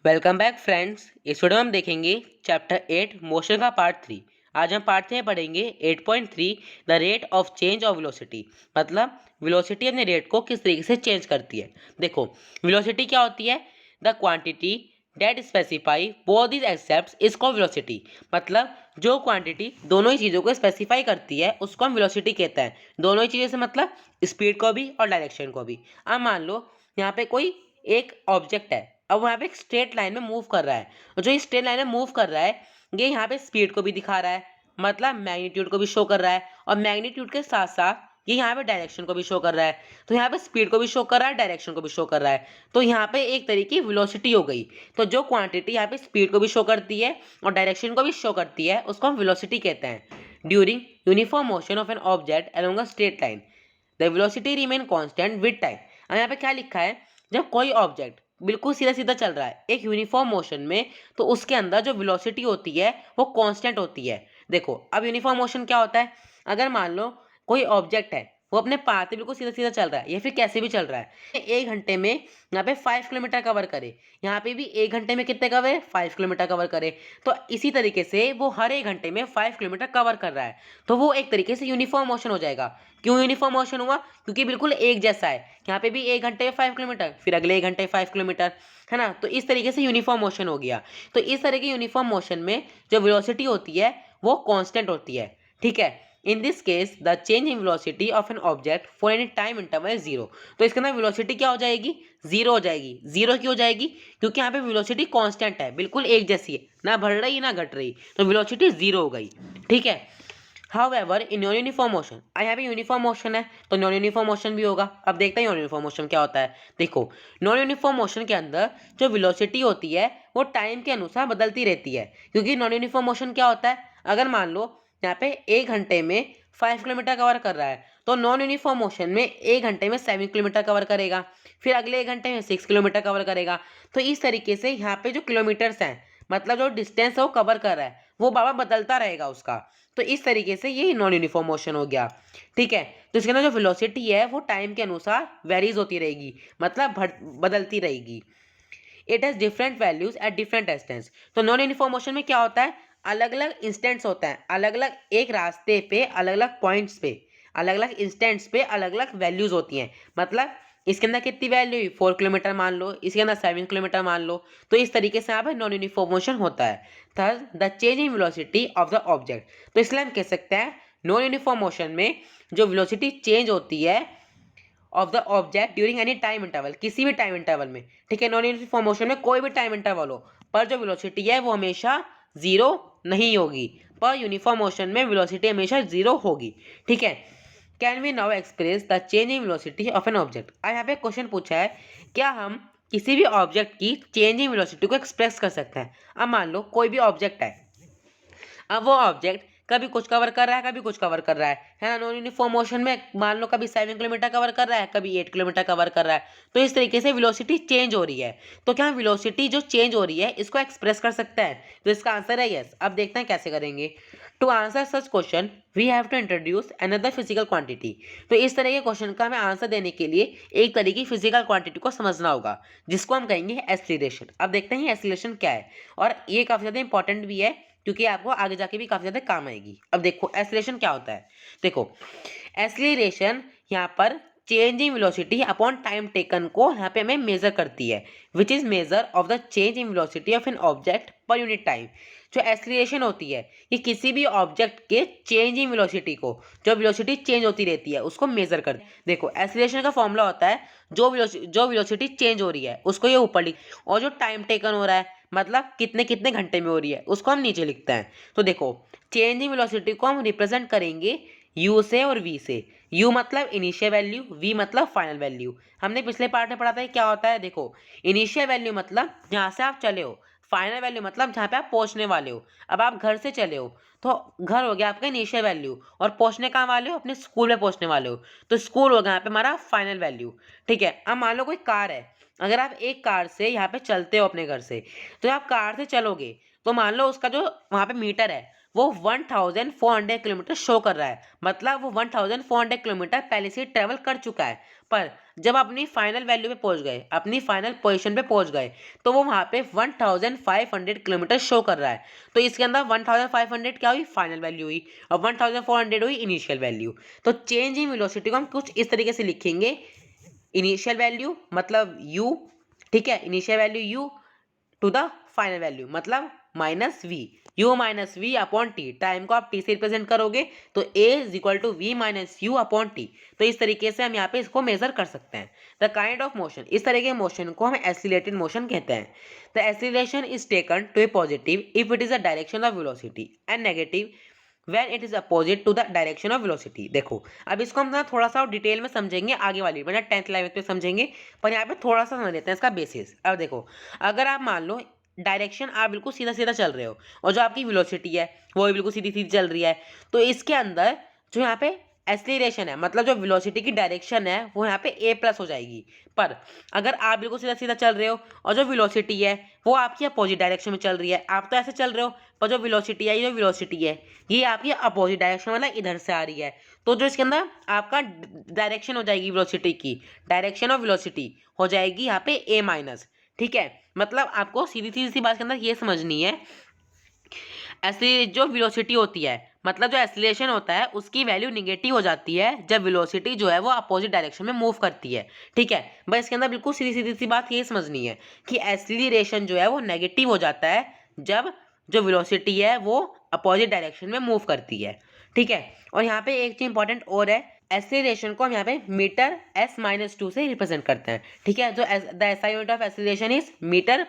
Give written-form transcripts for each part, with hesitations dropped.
Welcome back friends. इस video में हम देखेंगे चैप्टर 8 मोशन का पार्ट 3। आज हम पार्ट 3 में पढ़ेंगे 8.3 the rate of change of velocity. मतलब वेलोसिटी अपने रेट को किस तरीके से चेंज करती है। देखो, वेलोसिटी क्या होती है? The quantity that specify both this except is called velocity. मतलब जो क्वांटिटी दोनों ही चीज़ों को स्पेसिफाई करती है उसको हम वेलोसिटी कहते हैं। दोनों ही चीज़ें से मतलब स्पीड को भी और डायरेक्शन को भी। अब मान लो यहाँ पे कोई एक ऑब्जेक्ट है, अब वहाँ पे एक स्ट्रेट लाइन में मूव कर रहा है, और जो स्ट्रेट लाइन में मूव कर रहा है ये यहाँ पे स्पीड को भी दिखा रहा है, मतलब मैग्नीट्यूड को भी शो कर रहा है, और मैग्नीट्यूड के साथ साथ ये यहाँ पे डायरेक्शन को भी शो कर रहा है। तो यहाँ पे स्पीड को भी शो कर रहा है, डायरेक्शन को भी शो कर रहा है। तो यहाँ पे एक तरीके की वेलोसिटी हो गई। तो जो क्वांटिटी यहाँ पे स्पीड को भी शो करती है और डायरेक्शन को भी शो करती है उसको हम वेलोसिटी कहते हैं। During uniform motion of an object along a straight line the velocity remain constant with time. अब यहाँ पे क्या लिखा है, जब कोई ऑब्जेक्ट बिल्कुल सीधा सीधा चल रहा है एक यूनिफॉर्म मोशन में, तो उसके अंदर जो वेलोसिटी होती है वो कांस्टेंट होती है। देखो, अब यूनिफॉर्म मोशन क्या होता है? अगर मान लो कोई ऑब्जेक्ट है, वो अपने पाथ पे बिल्कुल सीधा सीधा चल रहा है या फिर कैसे भी चल रहा है, 1 घंटे में यहाँ पे 5 किलोमीटर कवर करे, यहाँ पे भी 1 घंटे में कितने कवर है? 5 किलोमीटर कवर करे। तो इसी तरीके से वो हर 1 घंटे में 5 किलोमीटर कवर कर रहा है, तो वो एक तरीके से यूनिफॉर्म मोशन हो जाएगा। क्यों यूनिफॉर्म मोशन हुआ? क्योंकि बिल्कुल एक जैसा है। यहाँ पे भी 1 घंटे में 5 किलोमीटर, फिर अगले 1 घंटे 5 किलोमीटर, है ना? तो इस तरीके से यूनिफॉर्म मोशन हो गया। तो इस तरह की यूनिफॉर्म मोशन में जो वेलोसिटी होती है वो कांस्टेंट होती है। ठीक है। In this case the change in velocity of an object for any time interval is zero. तो इसके अंदर वेलोसिटी क्या हो जाएगी? जीरो हो जाएगी। जीरो क्यों हो जाएगी? क्योंकि यहाँ पे वेलोसिटी कांस्टेंट है, बिल्कुल एक जैसी है, ना बढ़ रही ना घट रही, तो वेलोसिटी जीरो हो गई। ठीक है। However in non uniform motion, यहाँ पे यूनिफॉर्म मोशन है तो नॉन यूनिफॉर्म मोशन भी होगा। अब देखते हैं नॉन यूनिफॉर्म मोशन क्या होता है। देखो, नॉन यूनिफॉर्म मोशन के अंदर जो वेलोसिटी होती है वो टाइम के अनुसार बदलती रहती है। क्योंकि नॉन यूनिफॉर्म मोशन क्या होता है, अगर मान लो यहाँ पे 1 घंटे में 5 किलोमीटर कवर कर रहा है, तो नॉन यूनिफॉर्म मोशन में 1 घंटे में 7 किलोमीटर कवर करेगा, फिर अगले 1 घंटे में 6 किलोमीटर कवर करेगा। तो इस तरीके से यहाँ पे जो किलोमीटर्स हैं, मतलब जो डिस्टेंस है वो कवर कर रहा है, वो बाबा बदलता रहेगा उसका। तो इस तरीके से ये नॉन यूनिफॉर्म मोशन हो गया। ठीक है। तो इसके अंदर जो वेलोसिटी है वो टाइम के अनुसार वेरीज होती रहेगी, मतलब बदलती रहेगी। It has different values at different distance. तो नॉन यूनिफॉर्म मोशन में क्या होता है, अलग अलग इंस्टेंट्स होते हैं, अलग अलग एक रास्ते पे अलग अलग पॉइंट्स पे अलग अलग इंस्टेंट्स पे अलग अलग वैल्यूज होती हैं। मतलब इसके अंदर कितनी वैल्यू हुई? 4 किलोमीटर मान लो, इसके अंदर 7 किलोमीटर मान लो। तो इस तरीके से यहाँ पर नॉन यूनिफॉर्म मोशन होता है। Third, the change in velocity of the object. तो इसलिए हम कह सकते हैं नॉन यूनिफॉर्म मोशन में जो वेलोसिटी चेंज होती है of the object during any time interval, किसी भी टाइम इंटरवल में। ठीक है। नॉन यूनिफॉर्म मोशन में कोई भी टाइम इंटरवल हो, पर जो वेलोसिटी है वो हमेशा जीरो नहीं होगी। पर यूनिफॉर्म मोशन में वेलोसिटी हमेशा जीरो होगी। ठीक है। Can we now express the change in velocity of an object. आज यहाँ पे क्वेश्चन पूछा है, क्या हम किसी भी ऑब्जेक्ट की चेंज इन वेलोसिटी को एक्सप्रेस कर सकते हैं? अब मान लो कोई भी ऑब्जेक्ट है, अब वो ऑब्जेक्ट कभी कुछ कवर कर रहा है, कभी कुछ कवर कर रहा है ना? नॉन यूनिफॉर्म मोशन में मान लो कभी 7 किलोमीटर कवर कर रहा है, कभी 8 किलोमीटर कवर कर रहा है। तो इस तरीके से वेलोसिटी चेंज हो रही है। तो क्या वेलोसिटी जो चेंज हो रही है इसको एक्सप्रेस कर सकते हैं? तो इसका आंसर है यस। अब देखते हैं कैसे करेंगे। To answer such question we have to introduce another physical quantity. तो इस तरह के क्वेश्चन का हमें आंसर देने के लिए एक तरह की फिजिकल क्वांटिटी को समझना होगा, जिसको हम कहेंगे एक्सीलरेशन। अब देखते हैं एक्सीलरेशन क्या है, और ये काफी ज्यादा इंपॉर्टेंट भी है क्योंकि आपको आगे जाके भी काफी ज्यादा काम आएगी। अब देखो एक्सीलरेशन क्या होता है। देखो, एक्सीलरेशन यहाँ पर change in velocity upon time taken को यहाँ पे हमें मेजर करती है, which is measure of the change in velocity of an object per unit time. जो एक्सीलरेशन होती है ये किसी भी ऑब्जेक्ट के चेंज इन वेलोसिटी को, जो वेलोसिटी चेंज होती रहती है उसको मेजर करती है। देखो, एक्सीलरेशन का फॉर्मूला होता है जो वेलोसिटी चेंज हो रही है उसको ये ऊपर लिख, और जो टाइम टेकन हो रहा है मतलब कितने कितने घंटे में हो रही है उसको हम नीचे लिखते हैं। तो देखो, चेंज इन वेलोसिटी को हम रिप्रेजेंट करेंगे u से और v से। u मतलब इनिशियल वैल्यू, v मतलब फाइनल वैल्यू। हमने पिछले पार्ट में पढ़ा था क्या होता है। देखो, इनिशियल वैल्यू मतलब जहाँ से आप चले हो, फाइनल वैल्यू मतलब जहाँ पे आप पहुँचने वाले हो। अब आप घर से चले हो तो घर हो गया आपका इनिशियल वैल्यू, और पहुँचने कहाँ वाले हो? अपने स्कूल में पहुँचने वाले हो, तो स्कूल हो गया यहाँ पे हमारा फाइनल वैल्यू। ठीक है। अब मान लो कोई कार है, अगर आप एक कार से यहाँ पे चलते हो अपने घर से, तो आप कार से चलोगे तो मान लो उसका जो वहाँ पे मीटर है वो 1400 किलोमीटर शो कर रहा है, मतलब वो 1400 किलोमीटर पहले से ट्रेवल कर चुका है। पर जब अपनी फाइनल वैल्यू पे पहुंच गए, अपनी फाइनल पोजीशन पे पहुंच गए, तो वो वहां पे 1500 किलोमीटर शो कर रहा है। तो इसके अंदर 1500 क्या हुई, फाइनल वैल्यू हुई, और 1400 हुई इनिशियल वैल्यू। तो चेंज इन वेलोसिटी को हम कुछ इस तरीके से लिखेंगे, इनिशियल वैल्यू मतलब u, ठीक है, initial value u to the final value मतलब minus v, u minus v upon t, time को आप टी से रिप्रेजेंट करोगे तो a is equal to v minus u upon t. तो इस तरीके से हम यहाँ पे इसको मेजर कर सकते हैं। द काइंड ऑफ मोशन, इस तरह के मोशन को हम एक्सीलरेटेड मोशन कहते हैं। The acceleration is taken to a positive if it is the direction of velocity and negative when it is opposite to the direction of velocity। देखो अब इसको हम ना थोड़ा सा डिटेल में समझेंगे आगे वाली, मतलब 10th लेवल पे समझेंगे, पर यहाँ पे थोड़ा सा समझ लेते हैं इसका बेसिस। अब देखो, अगर आप मान लो डायरेक्शन आप बिल्कुल सीधा सीधा चल रहे हो और जो आपकी वेलोसिटी है वो भी बिल्कुल सीधी सीधी चल रही है, तो इसके अंदर जो यहाँ पे एक्सीलरेशन है, मतलब जो वेलोसिटी की डायरेक्शन है वो यहाँ पे a प्लस हो जाएगी। पर अगर आप बिल्कुल सीधा सीधा चल रहे हो और जो वेलोसिटी है वो आपकी अपोजिट डायरेक्शन में चल रही है, आप तो ऐसे चल रहे हो, पर जो वेलोसिटी है, ये जो वेलोसिटी है ये आपकी अपोजिट डायरेक्शन मतलब इधर से आ रही है, तो जो इसके अंदर आपका डायरेक्शन हो जाएगी वेलोसिटी की, डायरेक्शन ऑफ वेलोसिटी हो जाएगी यहाँ पे a माइनस। ठीक है, मतलब आपको सीधी सीधी सी बात के अंदर ये समझनी है, ऐसे जो वेलोसिटी होती है, मतलब जो एक्सीलरेशन होता है उसकी वैल्यू निगेटिव हो जाती है जब वेलोसिटी जो है वो अपोजिट डायरेक्शन में मूव करती है। ठीक है, बस इसके अंदर बिल्कुल सीधी सीधी सी बात ये समझनी है कि एक्सीलरेशन जो है वो नेगेटिव हो जाता है जब जो वेलोसिटी है वो अपोजिट डायरेक्शन में मूव करती है। ठीक है, और यहाँ पे एक चीज इंपॉर्टेंट और है, एक्सीलरेशन को हम यहाँ पे मीटर s-2 से रिप्रेजेंट करते हैं। ठीक है, जो the SI unit of acceleration is metre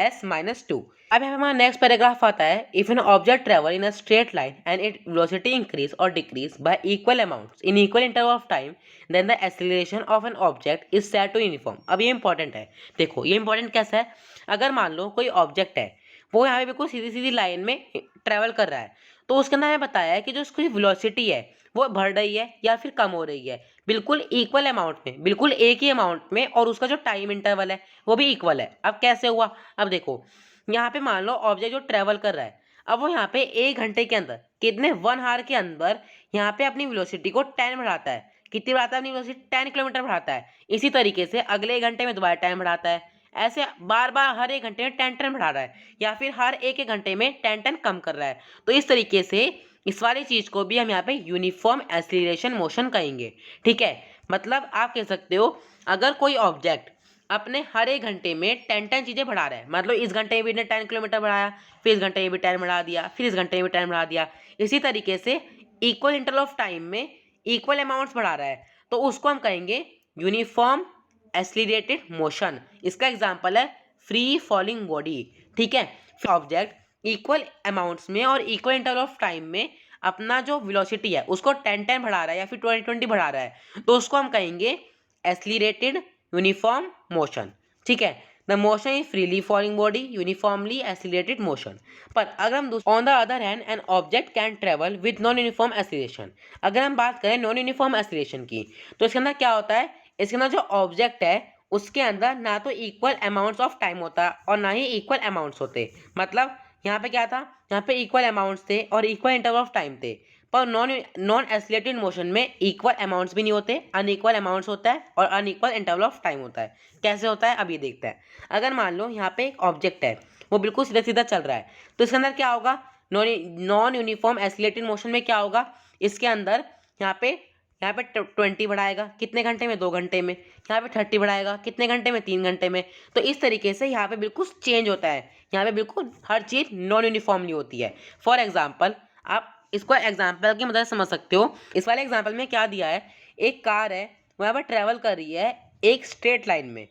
s-2। अब यहाँ पे हमारा नेक्स्ट पैराग्राफ आता है, if an object travel in a straight line and it velocity increase और decrease by equal amounts in equal interval of time then the acceleration of an object is set to uniform. अब ये important है, देखो ये important कैसा है, अगर मान लो कोई ऑब्जेक्ट है वो यहाँ पे बिल्कुल सीधी सीधी लाइन में ट्रेवल कर रहा है, तो उसके अंदर हमें बताया है कि जो उसकी वेलोसिटी है वो बढ़ रही है या फिर कम हो रही है, बिल्कुल इक्वल अमाउंट में, बिल्कुल एक ही अमाउंट में, और उसका जो टाइम इंटरवल है वो भी इक्वल है। अब कैसे हुआ, अब देखो यहाँ पे मान लो ऑब्जेक्ट जो ट्रेवल कर रहा है, अब वो यहाँ पे 1 घंटे के अंदर कितने 1 आवर के अंदर यहाँ पे अपनी वेलोसिटी को 10 बढ़ाता है। कितनी बढ़ाता है अपनी वेलोसिटी, 10 किलोमीटर बढ़ाता है। इसी तरीके से अगले घंटे में दोबारा 10 बढ़ाता है, ऐसे बार बार हर 1 घंटे में 10 बढ़ा रहा है, या फिर हर एक घंटे में 10 कम कर रहा है। तो इस तरीके से इस वाली चीज को भी हम यहाँ पे यूनिफॉर्म एक्सीलरेशन मोशन कहेंगे। ठीक है, मतलब आप कह सकते हो अगर कोई ऑब्जेक्ट अपने हर 1 घंटे में 10 चीजें बढ़ा रहा है, मतलब इस घंटे में भी 10 किलोमीटर बढ़ाया, फिर इस घंटे में भी 10 बढ़ा दिया, फिर इस घंटे में भी 10 बढ़ा दिया, इसी तरीके से इक्वल इंटरवल ऑफ टाइम में इक्वल अमाउंट्स बढ़ा रहा है, तो उसको हम कहेंगे यूनिफॉर्म एक्सीलरेटेड मोशन। इसका एग्जांपल है फ्री फॉलिंग बॉडी। ठीक है, ऑब्जेक्ट इक्वल अमाउंट्स में और इक्वल इंटरवल ऑफ टाइम में अपना जो वेलोसिटी है उसको 10 बढ़ा रहा है या फिर 20 बढ़ा रहा है, तो उसको हम कहेंगे एक्सीलरेटेड यूनिफॉर्म मोशन। ठीक है, the motion is freely falling body uniformly accelerated motion. पर अगर हम on the other hand an object can travel with non uniform acceleration, अगर हम बात करें नॉन यूनिफॉर्म एक्सीलरेशन की, तो इसके अंदर क्या होता है, इसके अंदर जो ऑब्जेक्ट है उसके अंदर ना तो इक्वल अमाउंट्स ऑफ टाइम होता और ना ही इक्वल अमाउंट्स होते, मतलब यहाँ पे क्या था, यहाँ पे इक्वल अमाउंट्स थे और इक्वल इंटरवल ऑफ टाइम थे, पर नॉन एक्सीलरेटेड मोशन में इक्वल अमाउंट्स भी नहीं होते, अनइक्वल अमाउंट्स होता है और अनइक्वल इंटरवल ऑफ टाइम होता है। कैसे होता है अब ये देखते हैं। अगर मान लो यहाँ पे एक ऑब्जेक्ट है वो बिल्कुल सीधा सीधा चल रहा है, तो इसके अंदर क्या होगा, नॉन यूनिफॉर्म एक्सीलरेटेड मोशन में क्या होगा, इसके अंदर यहाँ पे 20 बढ़ाएगा कितने घंटे में, 2 घंटे में, यहाँ पे 30 बढ़ाएगा कितने घंटे में, 3 घंटे में। तो इस तरीके से यहाँ पे बिल्कुल चेंज होता है, यहाँ पे बिल्कुल हर चीज़ नॉन यूनिफॉर्मली होती है। फॉर एग्जाम्पल आप इसको एग्जाम्पल की मदद से समझ सकते हो। इस वाले एग्जाम्पल में क्या दिया है, एक कार है वो यहाँ पर ट्रेवल कर रही है एक स्ट्रेट लाइन में,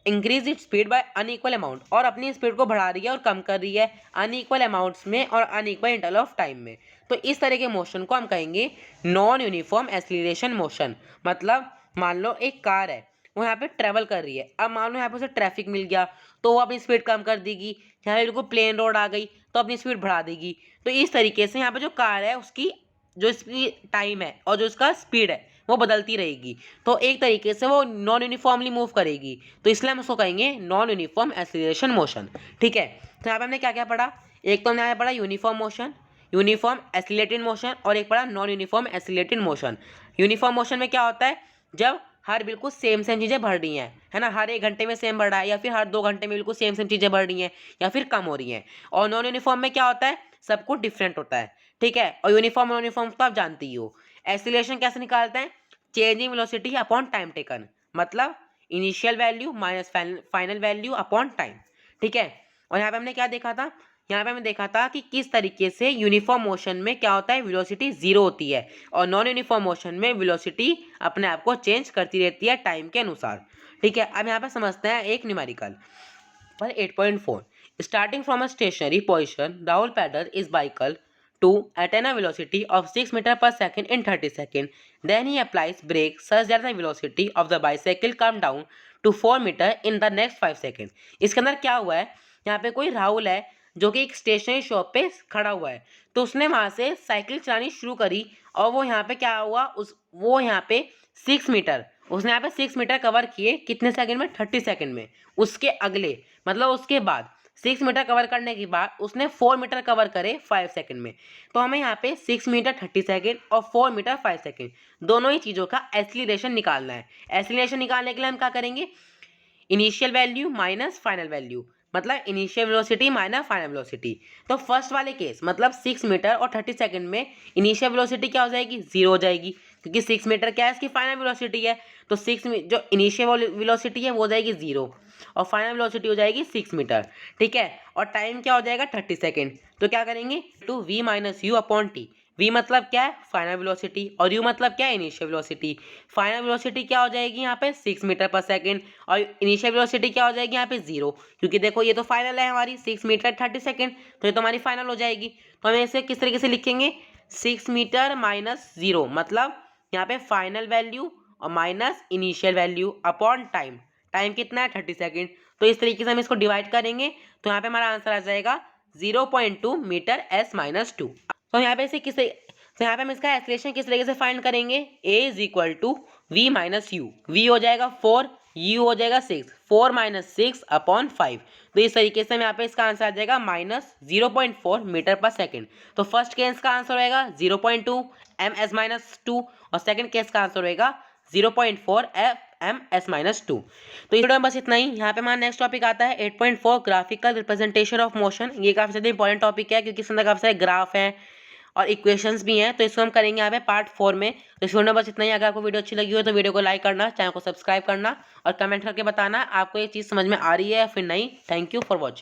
increase it speed bye unequal amount, और अपनी स्पीड को बढ़ा रही है और कम कर रही है अनइक्वल अमाउंट्स में और अनइक्वल इंटरवल ऑफ टाइम में। तो इस तरह के मोशन को हम कहेंगे नॉन यूनिफॉर्म एक्सीलरेशन मोशन। मतलब मान लो एक कार है वो यहाँ पे ट्रेवल कर रही है, अब मान लो यहाँ पे उसे ट्रैफिक मिल गया तो वो अपनी स्पीड कम कर देगी, यहाँ पे बिल्कुल प्लेन रोड आ गई तो अपनी स्पीड बढ़ा देगी। तो इस तरीके से यहाँ पे जो कार है उसकी जो इसकी टाइम है और जो इसका स्पीड है वो बदलती रहेगी, तो एक तरीके से वो नॉन यूनिफॉर्मली मूव करेगी, तो इसलिए हम उसको कहेंगे नॉन यूनिफॉर्म एक्सीलरेशन मोशन। ठीक है, तो यहाँ पे हमने क्या क्या पढ़ा, एक तो हमने यहाँ पढ़ा uniform motion, uniform accelerated motion और एक पढ़ा non uniform accelerated motion. Uniform motion में क्या होता है, जब हर बिल्कुल सेम चीज़ें बढ़ रही हैं, है ना, हर 1 घंटे में सेम बढ़ रहा है या फिर हर 2 घंटे में बिल्कुल सेम चीज़ें बढ़ रही हैं या फिर कम हो रही हैं। और नॉन यूनिफॉर्म में क्या होता है, सब कुछ डिफरेंट होता है, ठीक है। और यूनिफॉर्म नॉन यूनिफॉर्म तो आप जानते ही हो। एक्सीलरेशन कैसे निकालते हैं, changing velocity upon time taken, मतलब initial value minus final value upon time, ठीक है। और यहाँ पे हमने क्या देखा था, यहाँ पे हमने देखा था कि किस तरीके से यूनिफॉर्म मोशन में क्या होता है, वेलोसिटी 0 होती है और नॉन यूनिफॉर्म मोशन में वेलोसिटी अपने आप को चेंज करती रहती है टाइम के अनुसार, ठीक है। अब यहाँ पे समझते हैं एक न्यूमेरिकल पर 8.4। Starting from a stationary position, Rahul pedal is bicycle to attain a velocity of 6 meter per second in 30 seconds. Then he applies brake such that the velocity of the bicycle come down to 4 meter in the next 5 seconds. इसके अंदर क्या हुआ है, यहाँ पे कोई राहुल है जो कि एक स्टेशनरी शॉप पे खड़ा हुआ है, तो उसने वहाँ से साइकिल चलानी शुरू करी और वो यहाँ पे क्या हुआ, वो यहाँ पे 6 मीटर, उसने यहाँ पे 6 मीटर कवर किए कितने सेकंड में, 30 सेकंड में। उसके अगले मतलब उसके बाद 6 मीटर कवर करने के बाद उसने 4 मीटर कवर करे 5 सेकंड में। तो हमें यहाँ पे 6 मीटर 30 सेकंड और 4 मीटर 5 सेकंड दोनों ही चीज़ों का एक्सीलरेशन निकालना है। एक्सीलरेशन निकालने के लिए हम क्या करेंगे, initial value minus final value, मतलब initial velocity minus final velocity. तो फर्स्ट वाले केस मतलब 6 मीटर और 30 सेकंड में इनिशियल वेलोसिटी क्या हो जाएगी, 0 हो जाएगी, क्योंकि 6 मीटर क्या है, इसकी फाइनल वेलोसिटी है। तो 6 जो इनिशियल वेलोसिटी है वो हो जाएगी 0 और फाइनल वेलोसिटी हो जाएगी 6 मीटर, ठीक है। और टाइम क्या हो जाएगा, 30 सेकेंड। तो क्या करेंगे, to v minus u upon t. V मतलब क्या है, फाइनल वेलोसिटी, और यू मतलब क्या है, इनिशियल वेलोसिटी। फाइनल वेलोसिटी क्या हो जाएगी यहाँ पे 6 मीटर पर सेकंड और इनिशियल वेलोसिटी क्या हो जाएगी यहाँ पे 0, क्योंकि देखो ये तो फाइनल है हमारी 6 मीटर 30 सेकंड, तो ये तो हमारी फाइनल हो जाएगी। तो हम इसे किस तरीके से लिखेंगे, 6 मीटर माइनस 0, मतलब यहाँ पे फाइनल वैल्यू और minus initial value upon time. Time कितना है, 30 सेकंड। तो इस तरीके से हम इसको डिवाइड करेंगे तो यहाँ पे हमारा आंसर आ जाएगा 0.2 मीटर s माइनस 2। तो यहाँ पे इसे तो यहाँ पे हम इसका एक्सीलरेशन किस तरीके से फाइंड करेंगे, a is equal to v minus u. V हो जाएगा 4, u हो जाएगा 6, 4 माइनस 6 अपॉन 5। तो इस तरीके से हम यहाँ पे इसका आंसर आ जाएगा माइनस 0.4 मीटर पर सेकेंड। तो फर्स्ट केस का आंसर होएगा 0.2 ms माइनस 2 और सेकेंड केस का आंसर होएगा 0.4 ms माइनस 2। तो इस वीडियो में बस इतना ही। यहाँ पे हमारा नेक्स्ट टॉपिक आता है 8.4 ग्राफिकल रिप्रेजेंटेशन ऑफ मोशन। ये काफ़ी ज़्यादा इंपॉर्टेंट टॉपिक है क्योंकि इसके अंदर काफ़ी सारे ग्राफ हैं और इक्वेशंस भी हैं, तो इसको हम करेंगे यहाँ पे पार्ट 4 में। तो इस वीडियो में बस इतना ही। अगर आपको वीडियो अच्छी लगी हो तो वीडियो को लाइक करना, चैनल को सब्सक्राइब करना और कमेंट करके बताना आपको ये चीज़ समझ में आ रही है या फिर नहीं। Thank you for watching.